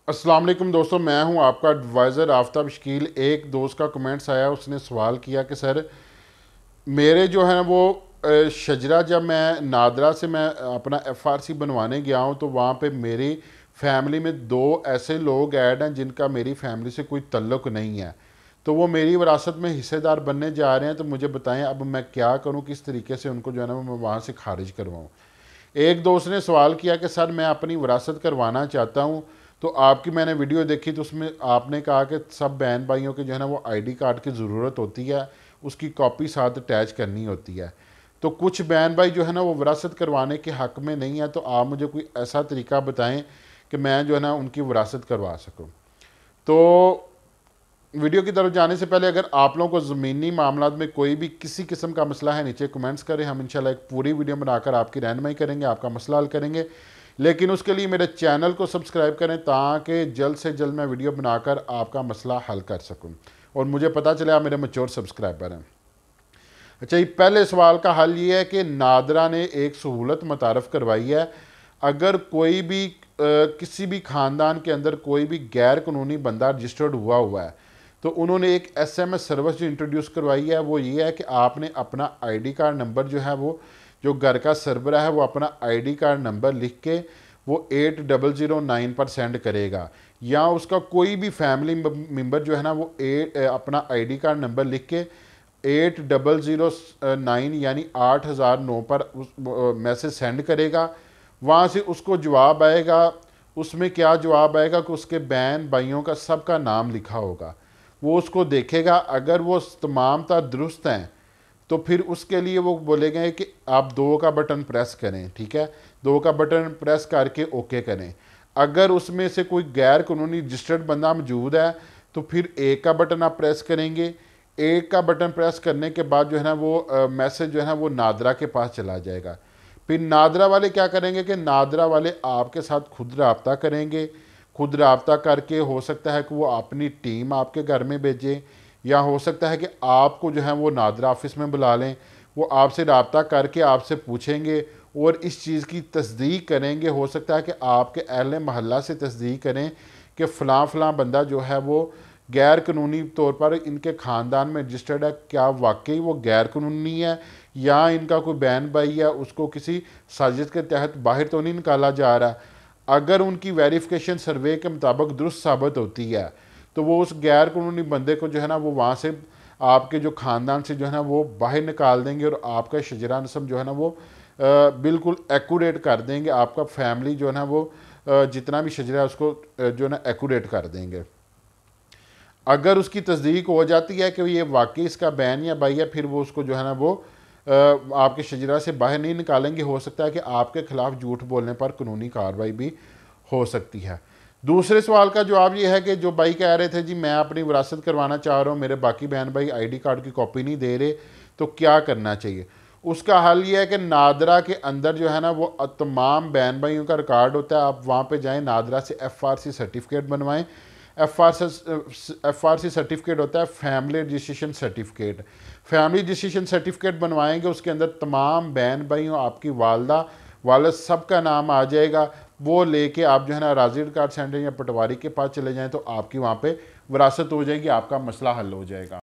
अस्सलाम वालेकुम दोस्तों, मैं हूं आपका एडवाइज़र आफ्ताब शकील। एक दोस्त का कमेंट्स आया, उसने सवाल किया कि सर मेरे जो है वो शजरा, जब मैं नादरा से मैं अपना एफआरसी बनवाने गया हूं तो वहां पे मेरी फैमिली में दो ऐसे लोग ऐड हैं जिनका मेरी फैमिली से कोई तल्लुक़ नहीं है। तो वो मेरी विरासत में हिस्सेदार बनने जा रहे हैं। तो मुझे बताएं अब मैं क्या करूं, किस तरीके से उनको जो है ना मैं वहाँ से खारिज करवाऊँ। एक दोस्त ने सवाल किया कि सर मैं अपनी विरासत करवाना चाहता हूँ। तो आपकी मैंने वीडियो देखी तो उसमें आपने कहा कि सब बहन भाइयों के जो है ना वो आईडी कार्ड की ज़रूरत होती है, उसकी कॉपी साथ अटैच करनी होती है। तो कुछ बहन भाई जो है ना वो विरासत करवाने के हक़ में नहीं है। तो आप मुझे कोई ऐसा तरीका बताएं कि मैं जो है ना उनकी विरासत करवा सकूँ। तो वीडियो की तरफ जाने से पहले अगर आप लोगों को ज़मीनी मामला में कोई भी किसी किस्म का मसला है, नीचे कमेंट्स करें। हम इंशाल्लाह एक पूरी वीडियो बनाकर आपकी रहनुमाई करेंगे, आपका मसला हल करेंगे। लेकिन उसके लिए मेरे चैनल को सब्सक्राइब करें ताकि जल्द से जल्द मैं वीडियो बनाकर आपका मसला हल कर सकूं और मुझे पता चले आप मेरे मैच्योर सब्सक्राइबर हैं। अच्छा, ये पहले सवाल का हल ये है कि नादरा ने एक सहूलत मुतारफ़ करवाई है। अगर कोई भी किसी भी ख़ानदान के अंदर कोई भी गैर कानूनी बंदा रजिस्टर्ड हुआ है तो उन्होंने एक SMS सर्विस जो इंट्रोड्यूस करवाई है वो ये है कि आपने अपना आईडी कार्ड नंबर जो है वो, जो घर का सरबरा है वो अपना आईडी कार्ड नंबर लिख के वो 8009 पर सेंड करेगा, या उसका कोई भी फैमिली मेम्बर जो है ना वो अपना आईडी कार्ड नंबर लिख के 8009 यानी 8009 पर उस मैसेज सेंड करेगा। वहाँ से उसको जवाब आएगा। उसमें क्या जवाब आएगा कि उसके बहन भाइयों का सबका नाम लिखा होगा। वो उसको देखेगा, अगर वो तमाम तर दुरुस्त हैं तो फिर उसके लिए वो बोलेंगे कि आप 2 का बटन प्रेस करें। ठीक है, 2 का बटन प्रेस करके ओके करें। अगर उसमें से कोई गैर कानूनी रजिस्टर्ड बंदा मौजूद है तो फिर 1 का बटन आप प्रेस करेंगे। 1 का बटन प्रेस करने के बाद जो है ना वो मैसेज जो है ना वो नादरा के पास चला जाएगा। फिर नादरा वाले क्या करेंगे कि नादरा वाले आपके साथ खुद रब्ता करेंगे। खुद रब्ता करके हो सकता है कि वो अपनी टीम आपके घर में भेजें, या हो सकता है कि आपको जो है वो नादरा ऑफिस में बुला लें। वो आपसे रब्ता करके आपसे पूछेंगे और इस चीज़ की तस्दीक करेंगे। हो सकता है कि आपके अहले महल्ला से तस्दीक करें कि फ़लाँ फ़लाँ बंदा जो है वो गैर कानूनी तौर पर इनके ख़ानदान में रजिस्टर्ड है, क्या वाकई वो गैर कानूनी है या इनका कोई बहन भाई है उसको किसी साजिश के तहत बाहर तो नहीं निकाला जा रहा। अगर उनकी वेरिफिकेशन सर्वे के मुताबिक दुरुस्त साबित होती है तो वो उस गैर कानूनी बंदे को जो है ना वो वहाँ से आपके जो ख़ानदान से जो है ना वो बाहर निकाल देंगे और आपका शजरा नस्ब जो है ना वो बिल्कुल एक्यूरेट कर देंगे। आपका फैमिली जो है ना वो जितना भी शजरा है उसको जो है ना एक्यूरेट कर देंगे। अगर उसकी तस्दीक हो जाती है कि ये वाकई इसका बहन या भाई है, फिर वो उसको जो है ना वो आपके शजरा से बाहर नहीं निकालेंगे। हो सकता है कि आपके खिलाफ झूठ बोलने पर कानूनी कार्रवाई भी हो सकती है। दूसरे सवाल का जवाब ये है कि जो भाई कह रहे थे जी मैं अपनी विरासत करवाना चाह रहा हूँ, मेरे बाकी बहन भाई आईडी कार्ड की कॉपी नहीं दे रहे, तो क्या करना चाहिए। उसका हल ये है कि नादरा के अंदर जो है ना वो तमाम बहन भाइयों का रिकॉर्ड होता है। आप वहाँ पे जाएं, नादरा से FRC सर्टिफिकेट बनवाएं। FRC सर्टिफिकेट होता है family registration certificate. Family registration certificate बनवाएंगे, उसके अंदर तमाम बहन भाइयों, आपकी वालदा वालद सबका नाम आ जाएगा। वो लेके आप जो है ना राजी कार्ड सेंटर या पटवारी के पास चले जाएं तो आपकी वहाँ पे विरासत हो जाएगी, आपका मसला हल हो जाएगा।